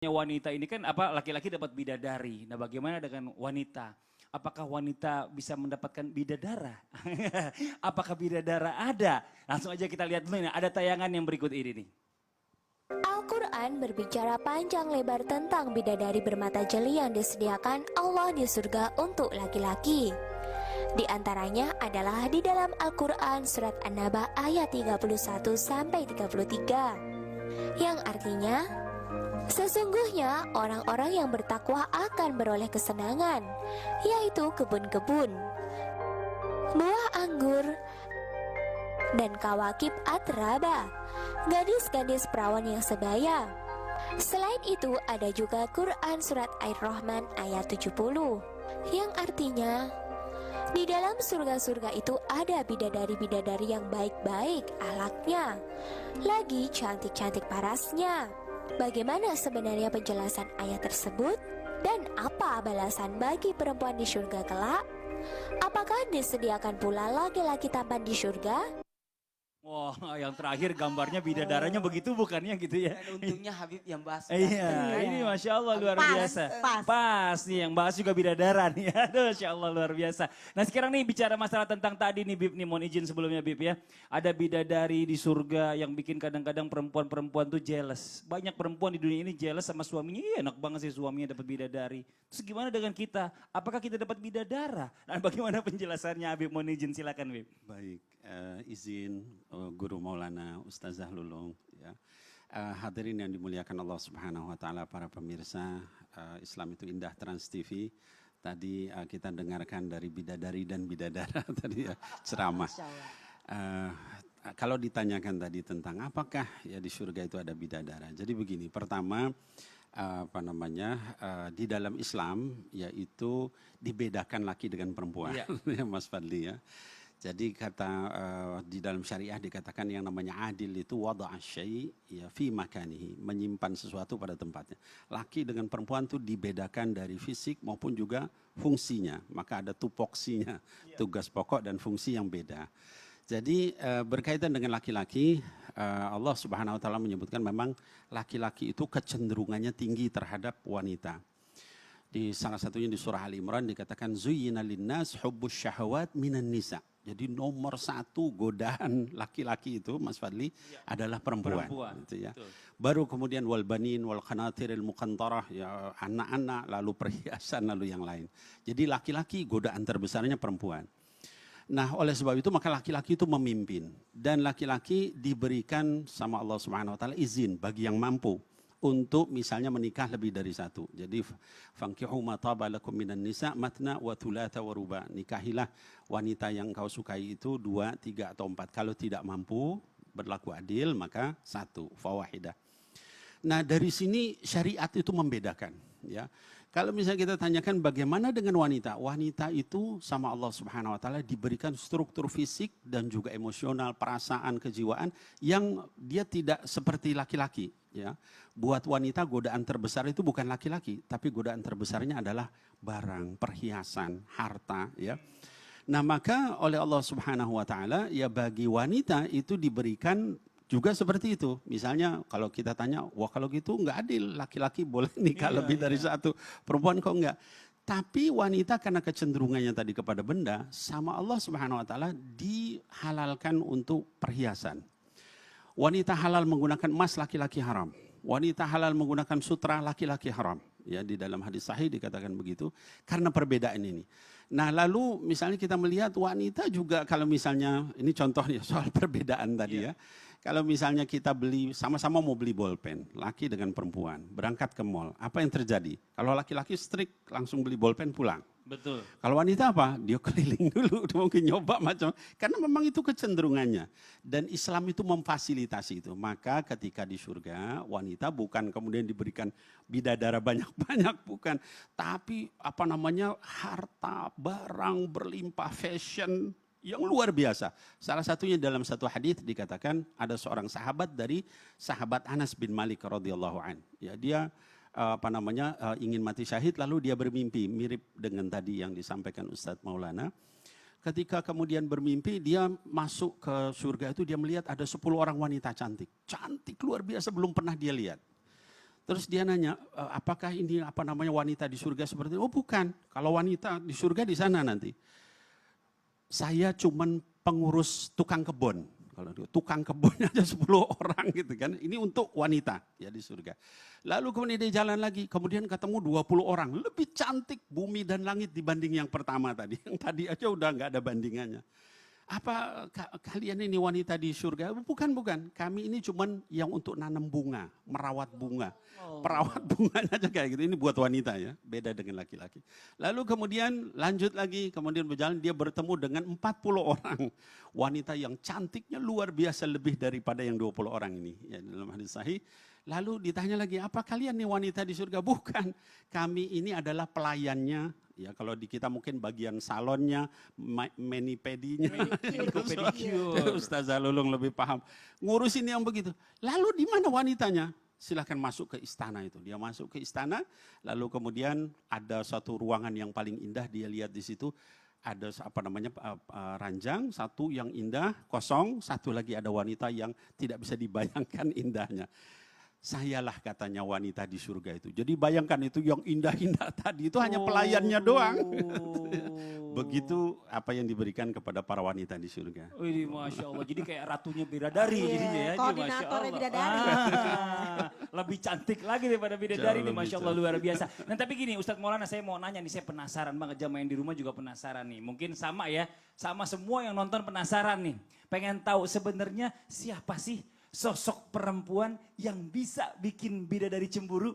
Wanita ini kan apa laki-laki dapat bidadari. Nah, bagaimana dengan wanita? Apakah wanita bisa mendapatkan bidadara? Apakah bidadara ada? Langsung aja kita lihat dulu nih, ada tayangan yang berikut ini nih. Al-Quran berbicara panjang lebar tentang bidadari bermata jeli yang disediakan Allah di surga untuk laki-laki. Di antaranya adalah di dalam Al-Quran surat An-Naba ayat 31-33 yang artinya, sesungguhnya orang-orang yang bertakwa akan beroleh kesenangan, yaitu kebun-kebun, buah anggur, dan kawakib atraba, gadis-gadis perawan yang sebaya. Selain itu ada juga Quran surat Ar-Rahman ayat 70 yang artinya, di dalam surga-surga itu ada bidadari-bidadari yang baik-baik akhlaknya, lagi cantik-cantik parasnya. Bagaimana sebenarnya penjelasan ayat tersebut? Dan apa balasan bagi perempuan di surga kelak? Apakah disediakan pula laki-laki tampan di surga? Wah, yang terakhir gambarnya bidadaranya begitu bukannya gitu ya? Dan untungnya Habib yang bahas. Iya, ini Masya Allah luar biasa. Pas. Pas nih, yang bahas juga bidadara nih. Aduh, Masya Allah luar biasa. Nah sekarang nih bicara masalah tentang tadi nih Bib, nih mohon izin sebelumnya Bib ya. Ada bidadari di surga yang bikin kadang-kadang perempuan-perempuan tuh jealous. Banyak perempuan di dunia ini jealous sama suaminya. Iya enak banget sih suaminya dapat bidadari. Terus gimana dengan kita? Apakah kita dapat bidadara? Dan bagaimana penjelasannya Habib, mohon izin silakan Bib. Baik, izin Guru Maulana Ustazah Lulung. Ya. Hadirin yang dimuliakan Allah Subhanahu Wa Taala, para pemirsa Islam itu Indah Trans TV. Tadi kita dengarkan dari bidadari dan bidadara tadi ya, ceramah. Kalau ditanyakan tadi tentang apakah ya di surga itu ada bidadara. Jadi begini, pertama di dalam Islam yaitu dibedakan laki dengan perempuan, ya Mas Fadli ya. Jadi di dalam syariah dikatakan yang namanya adil itu wada'a syai' ya fi makanihi, menyimpan sesuatu pada tempatnya. Laki dengan perempuan itu dibedakan dari fisik maupun juga fungsinya. Maka ada tupoksinya, tugas pokok dan fungsi yang beda. Jadi berkaitan dengan laki-laki, Allah Subhanahu wa taala menyebutkan memang laki-laki itu kecenderungannya tinggi terhadap wanita. Di salah satunya di surah Al-Imran dikatakan zuyyina linnas hubbus syahawat minan nisa. Jadi nomor satu godaan laki-laki itu Mas Fadli adalah perempuan. Gitu ya. Baru kemudian wal banin wal qanatiril muqantarah, ya anak-anak, lalu perhiasan, lalu yang lain. Jadi laki-laki godaan terbesarnya perempuan. Nah, oleh sebab itu maka laki-laki itu memimpin, dan laki-laki diberikan sama Allah Subhanahu wa taala izin bagi yang mampu untuk misalnya menikah lebih dari satu. Jadi fankihu ma taba lakum minan nisa matna wa thulatha wa ruba. Nikahilah wanita yang kau sukai itu 2, 3 atau 4. Kalau tidak mampu berlaku adil maka 1 fawahidah. Nah, dari sini syariat itu membedakan ya. Kalau misalnya kita tanyakan bagaimana dengan wanita? Wanita itu sama Allah Subhanahu wa taala diberikan struktur fisik dan juga emosional, perasaan, kejiwaan yang dia tidak seperti laki-laki ya. Buat wanita godaan terbesar itu bukan laki-laki, tapi godaan terbesarnya adalah barang, perhiasan, harta ya. Nah, maka oleh Allah Subhanahu wa taala ya bagi wanita itu diberikan juga seperti itu. Misalnya kalau kita tanya, wah kalau gitu nggak adil, laki-laki boleh nikah lebih dari satu, perempuan kok enggak. Tapi wanita karena kecenderungannya tadi kepada benda, sama Allah Subhanahu wa taala dihalalkan untuk perhiasan. Wanita halal menggunakan emas, laki-laki haram. Wanita halal menggunakan sutra, laki-laki haram. Ya, di dalam hadis sahih dikatakan begitu karena perbedaan ini. Nah, lalu misalnya kita melihat wanita juga, kalau misalnya ini contohnya soal perbedaan tadi ya. Kalau misalnya kita beli, sama-sama mau beli bolpen, laki dengan perempuan, berangkat ke mall, apa yang terjadi? Kalau laki-laki strict, langsung beli bolpen pulang. Betul. Kalau wanita apa? Dia keliling dulu, mungkin nyoba macam, karena memang itu kecenderungannya. Dan Islam itu memfasilitasi itu. Maka ketika di surga, wanita bukan kemudian diberikan bidadara banyak-banyak, bukan. Tapi harta, barang berlimpah, fashion, yang luar biasa. Salah satunya dalam satu hadis dikatakan ada seorang sahabat dari sahabat Anas bin Malik radhiyallahu an. Ya, dia ingin mati syahid lalu dia bermimpi mirip dengan tadi yang disampaikan Ustadz Maulana. Ketika kemudian bermimpi dia masuk ke surga itu dia melihat ada 10 orang wanita cantik. Cantik luar biasa belum pernah dia lihat. Terus dia nanya, apakah ini apa namanya wanita di surga seperti itu? Oh bukan, kalau wanita di surga di sana nanti. Saya cuman pengurus tukang kebun. Kalau tukang kebunnya aja 10 orang gitu kan. Ini untuk wanita ya di surga. Lalu kemudian dia jalan lagi, kemudian ketemu 20 orang. Lebih cantik bumi dan langit dibanding yang pertama tadi. Yang tadi aja udah nggak ada bandingannya. Apa kalian ini wanita di surga? Bukan. Kami ini cuman yang untuk nanam bunga, merawat bunga. Perawat bunganya aja kayak gitu. Ini buat wanita ya, beda dengan laki-laki. Lalu kemudian lanjut lagi, kemudian berjalan dia bertemu dengan 40 orang. Wanita yang cantiknya luar biasa lebih daripada yang 20 orang ini. Ya, dalam hadis sahih. Lalu ditanya lagi, apa kalian nih wanita di surga? Bukan, kami ini adalah pelayannya. Ya kalau di kita mungkin bagian salonnya, mani-pedinya. Ustazah Lulung lebih paham. Ngurusin yang begitu. Lalu di mana wanitanya? Silahkan masuk ke istana itu. Dia masuk ke istana, lalu kemudian ada suatu ruangan yang paling indah dia lihat di situ. Ada apa namanya ranjang, satu yang indah, kosong, satu lagi ada wanita yang tidak bisa dibayangkan indahnya. Sayalah katanya wanita di surga itu. Jadi bayangkan itu yang indah-indah tadi itu hanya pelayannya doang. Begitu apa yang diberikan kepada para wanita di surga. Wih, Masya Allah. Jadi kayak ratunya bidadari jadinya ya. Koordinatornya bidadari. Lebih cantik lagi daripada bidadari nih, Masya Allah luar biasa. Nah tapi gini Ustadz Maulana, saya mau nanya nih, saya penasaran banget, jamaah yang di rumah juga penasaran nih. Mungkin sama ya, sama semua yang nonton penasaran nih. Pengen tahu sebenarnya siapa sih sosok perempuan yang bisa bikin bidadari cemburu?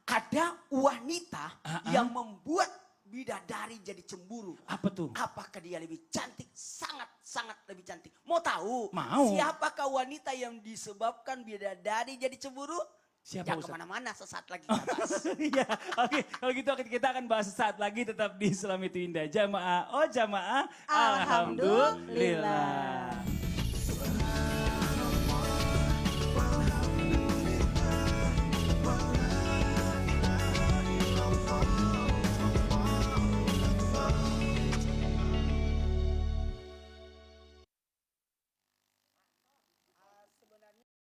Ada wanita yang membuat bidadari jadi cemburu. Apa tuh? Apakah dia lebih cantik? Sangat lebih cantik. Mau tahu? Mau. Siapakah wanita yang disebabkan bidadari jadi cemburu? Siapa Jangan Ustaz? kemana-mana, sesaat lagi kita bahas. Iya, oke. Kalau gitu kita akan bahas sesaat lagi, tetap di Islam itu Indah. Jamaah, oh jamaah, alhamdulillah.